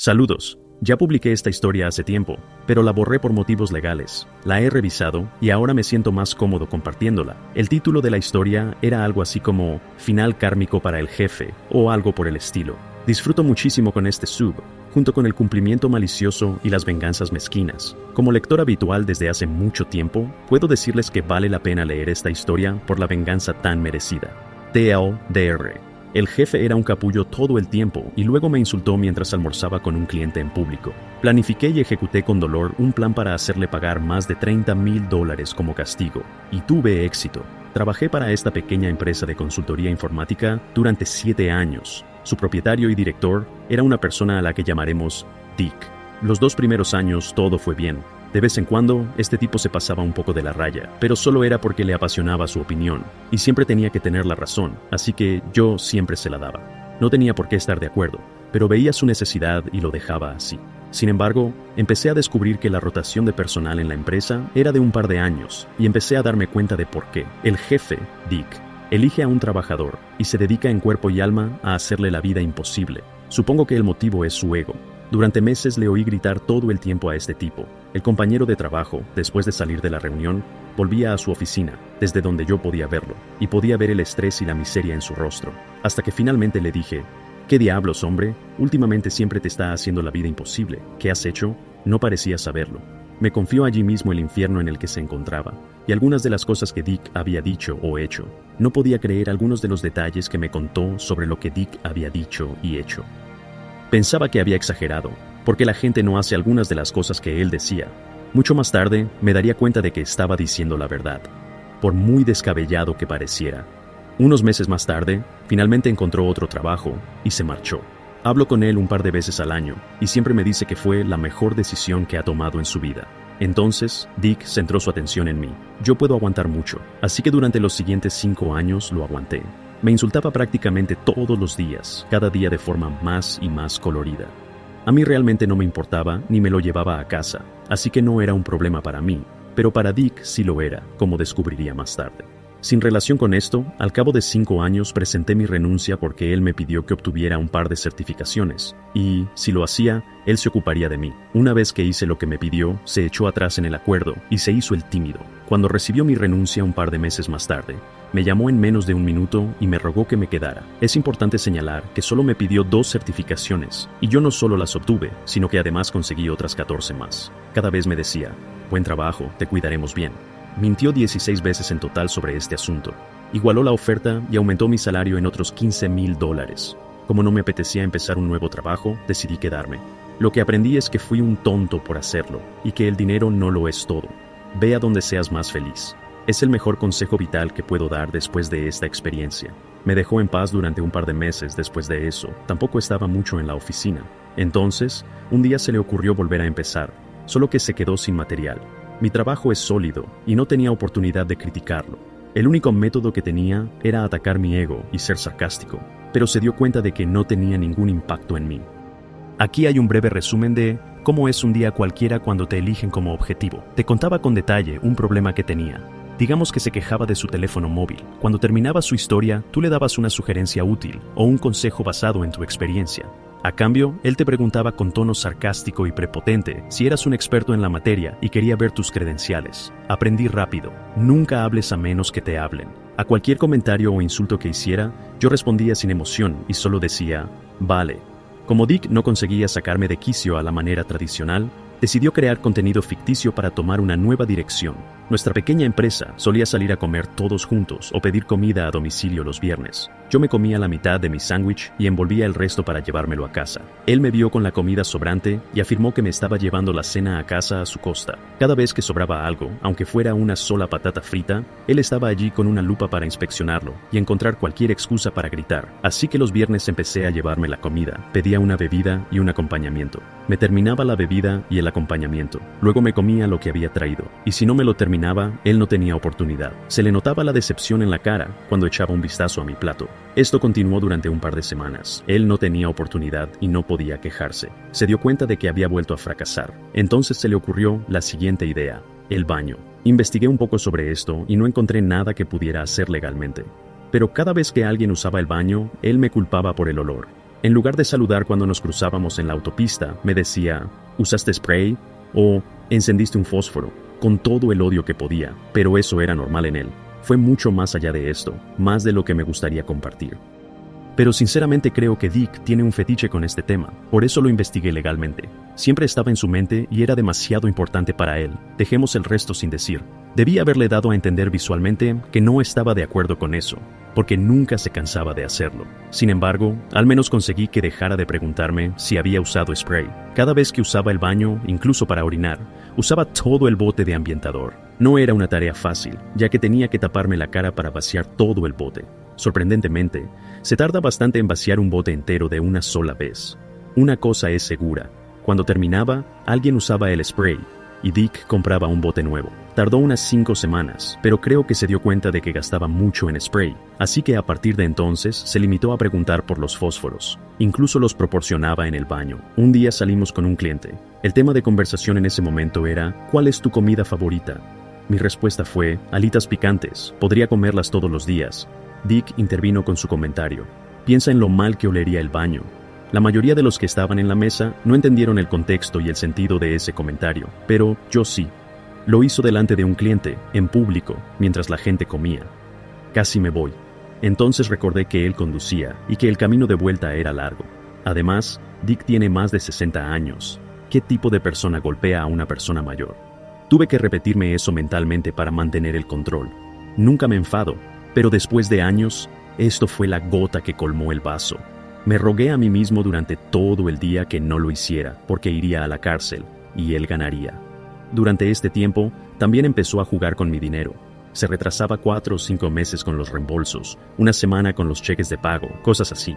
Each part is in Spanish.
Saludos. Ya publiqué esta historia hace tiempo, pero la borré por motivos legales. La he revisado y ahora me siento más cómodo compartiéndola. El título de la historia era algo así como Final kármico para el jefe o algo por el estilo. Disfruto muchísimo con este sub, junto con el cumplimiento malicioso y las venganzas mezquinas. Como lector habitual desde hace mucho tiempo, puedo decirles que vale la pena leer esta historia por la venganza tan merecida. TLDR. El jefe era un capullo todo el tiempo y luego me insultó mientras almorzaba con un cliente en público. Planifiqué y ejecuté con dolor un plan para hacerle pagar más de $30,000 como castigo, y tuve éxito. Trabajé para esta pequeña empresa de consultoría informática durante 7 años. Su propietario y director era una persona a la que llamaremos Dick. Los 2 primeros años todo fue bien. De vez en cuando, este tipo se pasaba un poco de la raya, pero solo era porque le apasionaba su opinión, y siempre tenía que tener la razón, así que yo siempre se la daba. No tenía por qué estar de acuerdo, pero veía su necesidad y lo dejaba así. Sin embargo, empecé a descubrir que la rotación de personal en la empresa era de un par de años, y empecé a darme cuenta de por qué. El jefe, Dick, elige a un trabajador y se dedica en cuerpo y alma a hacerle la vida imposible. Supongo que el motivo es su ego. Durante meses le oí gritar todo el tiempo a este tipo. El compañero de trabajo, después de salir de la reunión, volvía a su oficina, desde donde yo podía verlo, y podía ver el estrés y la miseria en su rostro. Hasta que finalmente le dije, ¿qué diablos, hombre? Últimamente siempre te está haciendo la vida imposible. ¿Qué has hecho? No parecía saberlo. Me confió allí mismo el infierno en el que se encontraba, y algunas de las cosas que Dick había dicho o hecho. No podía creer algunos de los detalles que me contó sobre lo que Dick había dicho y hecho. Pensaba que había exagerado, porque la gente no hace algunas de las cosas que él decía. Mucho más tarde, me daría cuenta de que estaba diciendo la verdad, por muy descabellado que pareciera. Unos meses más tarde, finalmente encontró otro trabajo y se marchó. Hablo con él un par de veces al año, y siempre me dice que fue la mejor decisión que ha tomado en su vida. Entonces, Dick centró su atención en mí. Yo puedo aguantar mucho, así que durante los siguientes 5 años lo aguanté. Me insultaba prácticamente todos los días, cada día de forma más y más colorida. A mí realmente no me importaba ni me lo llevaba a casa, así que no era un problema para mí, pero para Dick sí lo era, como descubriría más tarde. Sin relación con esto, al cabo de 5 años presenté mi renuncia porque él me pidió que obtuviera un par de certificaciones, y, si lo hacía, él se ocuparía de mí. Una vez que hice lo que me pidió, se echó atrás en el acuerdo y se hizo el tímido. Cuando recibió mi renuncia un par de meses más tarde, me llamó en menos de 1 minuto y me rogó que me quedara. Es importante señalar que solo me pidió 2 certificaciones, y yo no solo las obtuve, sino que además conseguí otras 14 más. Cada vez me decía, buen trabajo, te cuidaremos bien. Mintió 16 veces en total sobre este asunto. Igualó la oferta y aumentó mi salario en otros $15,000. Como no me apetecía empezar un nuevo trabajo, decidí quedarme. Lo que aprendí es que fui un tonto por hacerlo, y que el dinero no lo es todo. Ve a donde seas más feliz. Es el mejor consejo vital que puedo dar después de esta experiencia. Me dejó en paz durante un par de meses después de eso. Tampoco estaba mucho en la oficina. Entonces, un día se le ocurrió volver a empezar, solo que se quedó sin material. Mi trabajo es sólido y no tenía oportunidad de criticarlo. El único método que tenía era atacar mi ego y ser sarcástico, pero se dio cuenta de que no tenía ningún impacto en mí. Aquí hay un breve resumen de cómo es un día cualquiera cuando te eligen como objetivo. Te contaba con detalle un problema que tenía. Digamos que se quejaba de su teléfono móvil. Cuando terminaba su historia, tú le dabas una sugerencia útil o un consejo basado en tu experiencia. A cambio, él te preguntaba con tono sarcástico y prepotente si eras un experto en la materia y quería ver tus credenciales. Aprendí rápido. Nunca hables a menos que te hablen. A cualquier comentario o insulto que hiciera, yo respondía sin emoción y solo decía, vale. Como Dick no conseguía sacarme de quicio a la manera tradicional, decidió crear contenido ficticio para tomar una nueva dirección. Nuestra pequeña empresa solía salir a comer todos juntos o pedir comida a domicilio los viernes. Yo me comía la mitad de mi sándwich y envolvía el resto para llevármelo a casa. Él me vio con la comida sobrante y afirmó que me estaba llevando la cena a casa a su costa. Cada vez que sobraba algo, aunque fuera una sola patata frita, él estaba allí con una lupa para inspeccionarlo y encontrar cualquier excusa para gritar. Así que los viernes empecé a llevarme la comida. Pedía una bebida y un acompañamiento. Me terminaba la bebida y el acompañamiento. Luego me comía lo que había traído. Y si no me lo terminaba, él no tenía oportunidad. Se le notaba la decepción en la cara cuando echaba un vistazo a mi plato. Esto continuó durante un par de semanas. Él no tenía oportunidad y no podía quejarse. Se dio cuenta de que había vuelto a fracasar. Entonces se le ocurrió la siguiente idea: el baño. Investigué un poco sobre esto y no encontré nada que pudiera hacer legalmente. Pero cada vez que alguien usaba el baño, él me culpaba por el olor. En lugar de saludar cuando nos cruzábamos en la autopista, me decía, ¿usaste spray? O encendiste un fósforo, con todo el odio que podía, pero eso era normal en él. Fue mucho más allá de esto, más de lo que me gustaría compartir. Pero sinceramente creo que Dick tiene un fetiche con este tema, por eso lo investigué legalmente. Siempre estaba en su mente y era demasiado importante para él, dejemos el resto sin decir. Debía haberle dado a entender visualmente que no estaba de acuerdo con eso, porque nunca se cansaba de hacerlo. Sin embargo, al menos conseguí que dejara de preguntarme si había usado spray. Cada vez que usaba el baño, incluso para orinar, usaba todo el bote de ambientador. No era una tarea fácil, ya que tenía que taparme la cara para vaciar todo el bote. Sorprendentemente, se tarda bastante en vaciar un bote entero de una sola vez. Una cosa es segura, cuando terminaba, alguien usaba el spray, y Dick compraba un bote nuevo. Tardó unas 5 semanas, pero creo que se dio cuenta de que gastaba mucho en spray, así que a partir de entonces se limitó a preguntar por los fósforos. Incluso los proporcionaba en el baño. Un día salimos con un cliente. El tema de conversación en ese momento era, ¿cuál es tu comida favorita? Mi respuesta fue, alitas picantes, podría comerlas todos los días. Dick intervino con su comentario, piensa en lo mal que olería el baño. La mayoría de los que estaban en la mesa no entendieron el contexto y el sentido de ese comentario, pero yo sí. Lo hizo delante de un cliente, en público, mientras la gente comía. Casi me voy. Entonces recordé que él conducía y que el camino de vuelta era largo. Además, Dick tiene más de 60 años. ¿Qué tipo de persona golpea a una persona mayor? Tuve que repetirme eso mentalmente para mantener el control. Nunca me enfado, pero después de años, esto fue la gota que colmó el vaso. Me rogué a mí mismo durante todo el día que no lo hiciera, porque iría a la cárcel, y él ganaría. Durante este tiempo, también empezó a jugar con mi dinero. Se retrasaba 4 o 5 meses con los reembolsos, una semana con los cheques de pago, cosas así.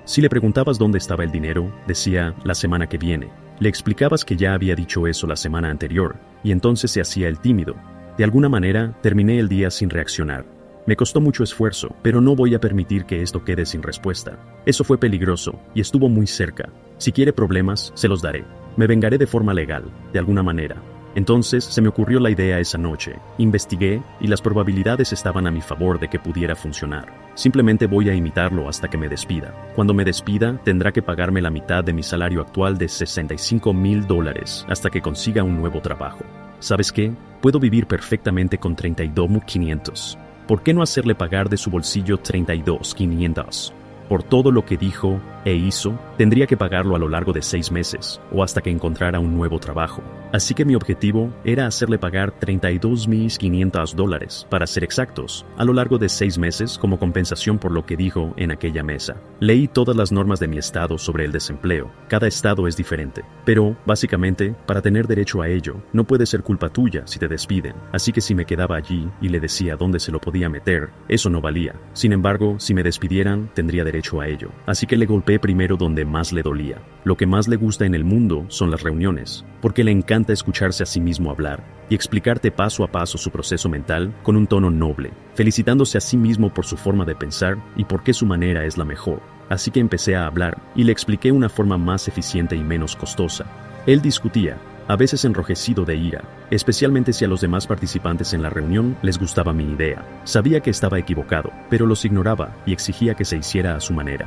Si le preguntabas dónde estaba el dinero, decía, la semana que viene. Le explicabas que ya había dicho eso la semana anterior, y entonces se hacía el tímido. De alguna manera, terminé el día sin reaccionar. Me costó mucho esfuerzo, pero no voy a permitir que esto quede sin respuesta. Eso fue peligroso, y estuvo muy cerca. Si quiere problemas, se los daré. Me vengaré de forma legal, de alguna manera. Entonces se me ocurrió la idea esa noche. Investigué, y las probabilidades estaban a mi favor de que pudiera funcionar. Simplemente voy a imitarlo hasta que me despida. Cuando me despida, tendrá que pagarme la mitad de mi salario actual de $65,000 hasta que consiga un nuevo trabajo. ¿Sabes qué? Puedo vivir perfectamente con $32,500. ¿Por qué no hacerle pagar de su bolsillo $32,500? Por todo lo que dijo e hizo, tendría que pagarlo a lo largo de 6 meses, o hasta que encontrara un nuevo trabajo. Así que mi objetivo era hacerle pagar $32,500, para ser exactos, a lo largo de 6 meses como compensación por lo que dijo en aquella mesa. Leí todas las normas de mi estado sobre el desempleo. Cada estado es diferente. Pero, básicamente, para tener derecho a ello, no puede ser culpa tuya si te despiden. Así que si me quedaba allí y le decía dónde se lo podía meter, eso no valía. Sin embargo, si me despidieran, tendría derecho a ello. Así que le golpeé primero donde más le dolía. Lo que más le gusta en el mundo son las reuniones, porque le encanta escucharse a sí mismo hablar y explicarte paso a paso su proceso mental con un tono noble, felicitándose a sí mismo por su forma de pensar y por qué su manera es la mejor. Así que empecé a hablar y le expliqué una forma más eficiente y menos costosa. Él discutía, a veces enrojecido de ira, especialmente si a los demás participantes en la reunión les gustaba mi idea. Sabía que estaba equivocado, pero los ignoraba y exigía que se hiciera a su manera.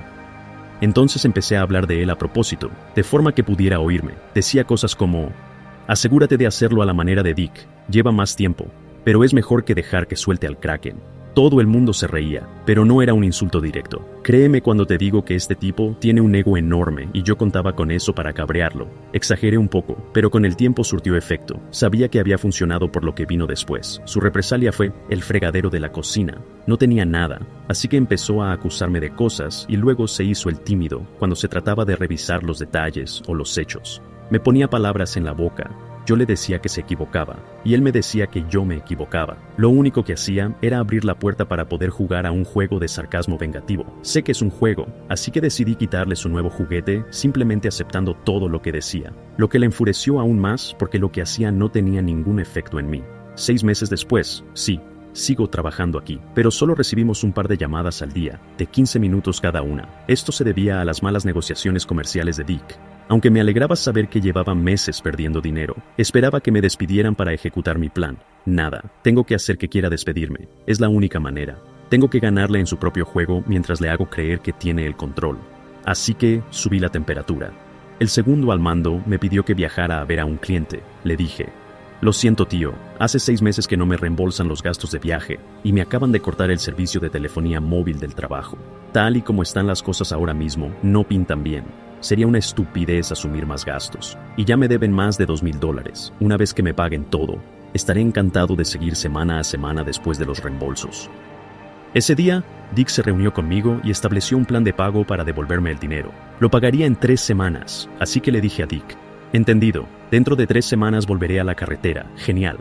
Entonces empecé a hablar de él a propósito, de forma que pudiera oírme. Decía cosas como, asegúrate de hacerlo a la manera de Dick, lleva más tiempo, pero es mejor que dejar que suelte al Kraken. Todo el mundo se reía, pero no era un insulto directo. Créeme cuando te digo que este tipo tiene un ego enorme y yo contaba con eso para cabrearlo. Exageré un poco, pero con el tiempo surtió efecto. Sabía que había funcionado por lo que vino después. Su represalia fue el fregadero de la cocina. No tenía nada, así que empezó a acusarme de cosas y luego se hizo el tímido cuando se trataba de revisar los detalles o los hechos. Me ponía palabras en la boca. Yo le decía que se equivocaba, y él me decía que yo me equivocaba. Lo único que hacía era abrir la puerta para poder jugar a un juego de sarcasmo vengativo. Sé que es un juego, así que decidí quitarle su nuevo juguete simplemente aceptando todo lo que decía. Lo que le enfureció aún más porque lo que hacía no tenía ningún efecto en mí. 6 meses después, sí, sigo trabajando aquí, pero solo recibimos un par de llamadas al día, de 15 minutos cada una. Esto se debía a las malas negociaciones comerciales de Dick. Aunque me alegraba saber que llevaba meses perdiendo dinero, esperaba que me despidieran para ejecutar mi plan. Nada, tengo que hacer que quiera despedirme. Es la única manera. Tengo que ganarle en su propio juego mientras le hago creer que tiene el control. así que subí la temperatura. El segundo al mando me pidió que viajara a ver a un cliente. Le dije: lo siento, tío, hace 6 meses que no me reembolsan los gastos de viaje y me acaban de cortar el servicio de telefonía móvil del trabajo. Tal y como están las cosas ahora mismo, no pintan bien. Sería una estupidez asumir más gastos. Y ya me deben más de $2,000. Una vez que me paguen todo, estaré encantado de seguir semana a semana después de los reembolsos. Ese día, Dick se reunió conmigo y estableció un plan de pago para devolverme el dinero. Lo pagaría en 3 semanas, así que le dije a Dick: entendido, dentro de 3 semanas volveré a la carretera, genial.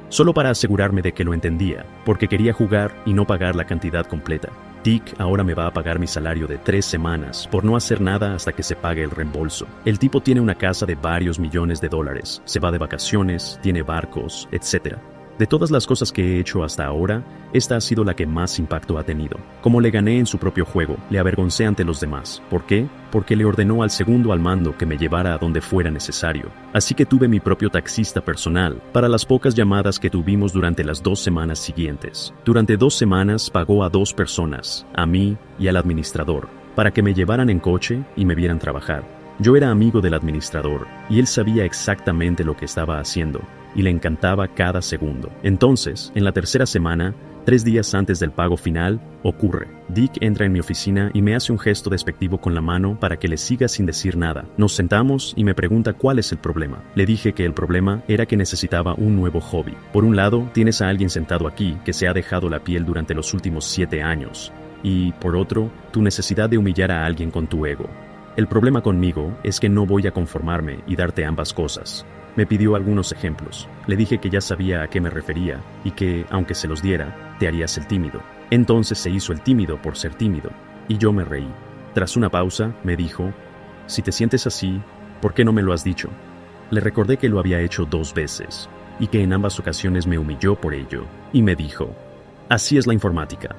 Solo para asegurarme de que lo entendía, porque quería jugar y no pagar la cantidad completa. Dick ahora me va a pagar mi salario de 3 semanas por no hacer nada hasta que se pague el reembolso. El tipo tiene una casa de varios millones de dólares, se va de vacaciones, tiene barcos, etc. De todas las cosas que he hecho hasta ahora, esta ha sido la que más impacto ha tenido. Como le gané en su propio juego, le avergoncé ante los demás. ¿Por qué? Porque le ordenó al segundo al mando que me llevara a donde fuera necesario. Así que tuve mi propio taxista personal para las pocas llamadas que tuvimos durante las 2 semanas siguientes. Durante 2 semanas pagó a 2 personas, a mí y al administrador, para que me llevaran en coche y me vieran trabajar. Yo era amigo del administrador y él sabía exactamente lo que estaba haciendo y le encantaba cada segundo. Entonces, en la tercera semana, 3 días antes del pago final, ocurre. Dick entra en mi oficina y me hace un gesto despectivo con la mano para que le siga sin decir nada. Nos sentamos y me pregunta cuál es el problema. Le dije que el problema era que necesitaba un nuevo hobby. Por un lado, tienes a alguien sentado aquí que se ha dejado la piel durante los últimos 7 años. Y, por otro, tu necesidad de humillar a alguien con tu ego. El problema conmigo es que no voy a conformarme y darte ambas cosas. Me pidió algunos ejemplos. Le dije que ya sabía a qué me refería y que, aunque se los diera, te harías el tímido. Entonces se hizo el tímido por ser tímido, y yo me reí. Tras una pausa, me dijo: si te sientes así, ¿por qué no me lo has dicho? Le recordé que lo había hecho 2 veces, y que en ambas ocasiones me humilló por ello, y me dijo: así es la informática.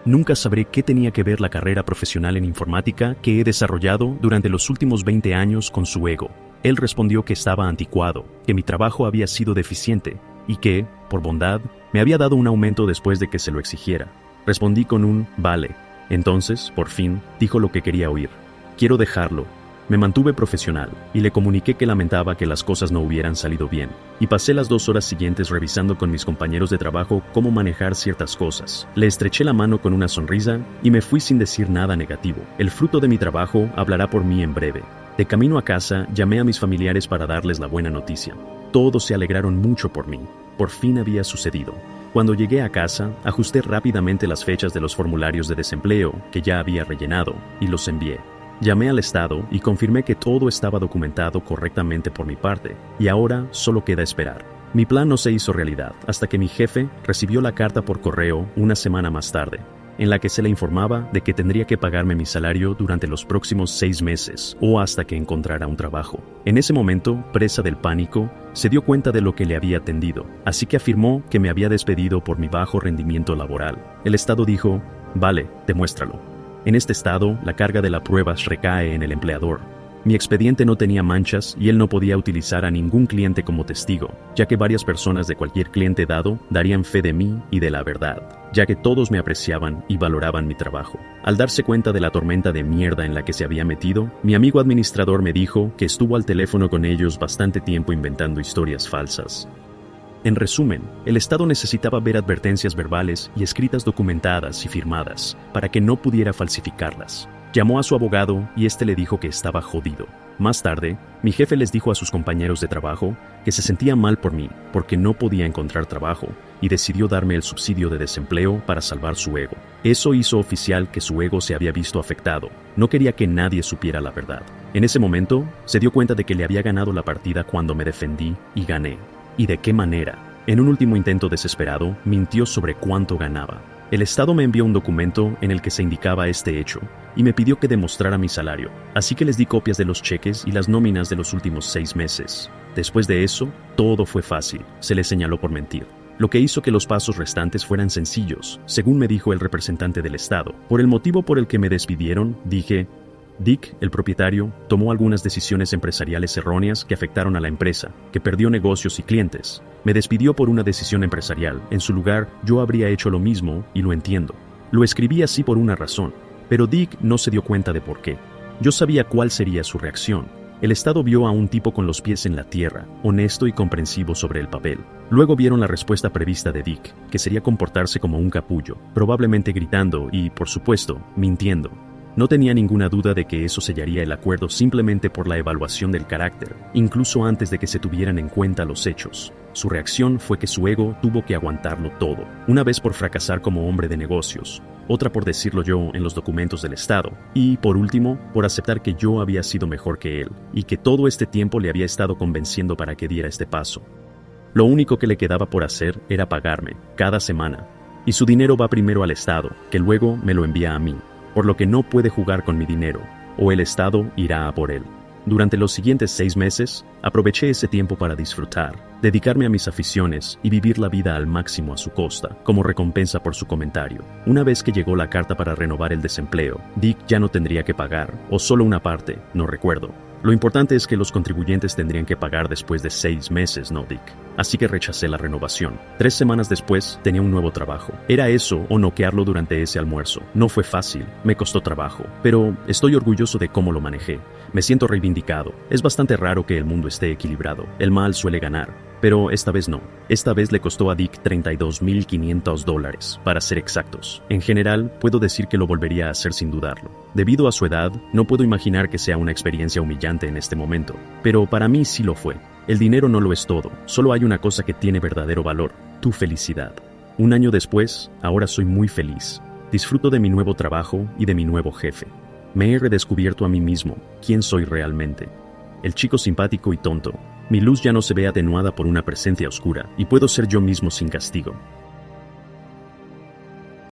Nunca sabré qué tenía que ver la carrera profesional en informática que he desarrollado durante los últimos 20 años con su ego. Él respondió que estaba anticuado, que mi trabajo había sido deficiente y que, por bondad, me había dado un aumento después de que se lo exigiera. Respondí con un vale. Entonces, por fin, dijo lo que quería oír: quiero dejarlo. Me mantuve profesional y le comuniqué que lamentaba que las cosas no hubieran salido bien, y pasé las 2 horas siguientes revisando con mis compañeros de trabajo cómo manejar ciertas cosas. Le estreché la mano con una sonrisa y me fui sin decir nada negativo. El fruto de mi trabajo hablará por mí en breve. De camino a casa, llamé a mis familiares para darles la buena noticia. Todos se alegraron mucho por mí. Por fin había sucedido. Cuando llegué a casa, ajusté rápidamente las fechas de los formularios de desempleo que ya había rellenado y los envié. Llamé al Estado y confirmé que todo estaba documentado correctamente por mi parte, y ahora solo queda esperar. Mi plan no se hizo realidad hasta que mi jefe recibió la carta por correo una semana más tarde, en la que se le informaba de que tendría que pagarme mi salario durante los próximos 6 meses o hasta que encontrara un trabajo. En ese momento, presa del pánico, se dio cuenta de lo que le había tendido, así que afirmó que me había despedido por mi bajo rendimiento laboral. El Estado dijo: vale, demuéstralo. En este estado, la carga de la prueba recae en el empleador. Mi expediente no tenía manchas y él no podía utilizar a ningún cliente como testigo, ya que varias personas de cualquier cliente dado darían fe de mí y de la verdad, ya que todos me apreciaban y valoraban mi trabajo. Al darse cuenta de la tormenta de mierda en la que se había metido, mi amigo administrador me dijo que estuvo al teléfono con ellos bastante tiempo inventando historias falsas. En resumen, el Estado necesitaba ver advertencias verbales y escritas documentadas y firmadas para que no pudiera falsificarlas. Llamó a su abogado y este le dijo que estaba jodido. Más tarde, mi jefe les dijo a sus compañeros de trabajo que se sentía mal por mí porque no podía encontrar trabajo y decidió darme el subsidio de desempleo para salvar su ego. Eso hizo oficial que su ego se había visto afectado. No quería que nadie supiera la verdad. En ese momento, se dio cuenta de que le había ganado la partida cuando me defendí y gané. ¿Y de qué manera? En un último intento desesperado, mintió sobre cuánto ganaba. El Estado me envió un documento en el que se indicaba este hecho y me pidió que demostrara mi salario, así que les di copias de los cheques y las nóminas de los últimos 6 meses. Después de eso, todo fue fácil, se le señaló por mentir, lo que hizo que los pasos restantes fueran sencillos, según me dijo el representante del Estado. Por el motivo por el que me despidieron, dije: Dick, el propietario, tomó algunas decisiones empresariales erróneas que afectaron a la empresa, que perdió negocios y clientes. Me despidió por una decisión empresarial. En su lugar, yo habría hecho lo mismo y lo entiendo. Lo escribí así por una razón, pero Dick no se dio cuenta de por qué. Yo sabía cuál sería su reacción. El Estado vio a un tipo con los pies en la tierra, honesto y comprensivo sobre el papel. Luego vieron la respuesta prevista de Dick, que sería comportarse como un capullo, probablemente gritando y, por supuesto, mintiendo. No tenía ninguna duda de que eso sellaría el acuerdo simplemente por la evaluación del carácter, incluso antes de que se tuvieran en cuenta los hechos. Su reacción fue que su ego tuvo que aguantarlo todo, una vez por fracasar como hombre de negocios, otra por decirlo yo en los documentos del Estado, y, por último, por aceptar que yo había sido mejor que él, y que todo este tiempo le había estado convenciendo para que diera este paso. Lo único que le quedaba por hacer era pagarme, cada semana, y su dinero va primero al Estado, que luego me lo envía a mí, por lo que no puede jugar con mi dinero, o el Estado irá a por él. Durante los siguientes 6 meses, aproveché ese tiempo para disfrutar, dedicarme a mis aficiones y vivir la vida al máximo a su costa, como recompensa por su comentario. Una vez que llegó la carta para renovar el desempleo, Dick ya no tendría que pagar, o solo una parte, no recuerdo. Lo importante es que los contribuyentes tendrían que pagar después de 6 meses, no Dick. Así que rechacé la renovación. 3 semanas después, tenía un nuevo trabajo. Era eso o noquearlo durante ese almuerzo. No fue fácil, me costó trabajo, pero estoy orgulloso de cómo lo manejé. Me siento reivindicado. Es bastante raro que el mundo esté equilibrado. El mal suele ganar. Pero esta vez no. Esta vez le costó a Dick $32,500, para ser exactos. En general, puedo decir que lo volvería a hacer sin dudarlo. Debido a su edad, no puedo imaginar que sea una experiencia humillante en este momento. Pero para mí sí lo fue. El dinero no lo es todo. Solo hay una cosa que tiene verdadero valor: tu felicidad. Un año después, ahora soy muy feliz. Disfruto de mi nuevo trabajo y de mi nuevo jefe. Me he redescubierto a mí mismo, quién soy realmente. El chico simpático y tonto. Mi luz ya no se ve atenuada por una presencia oscura, y puedo ser yo mismo sin castigo.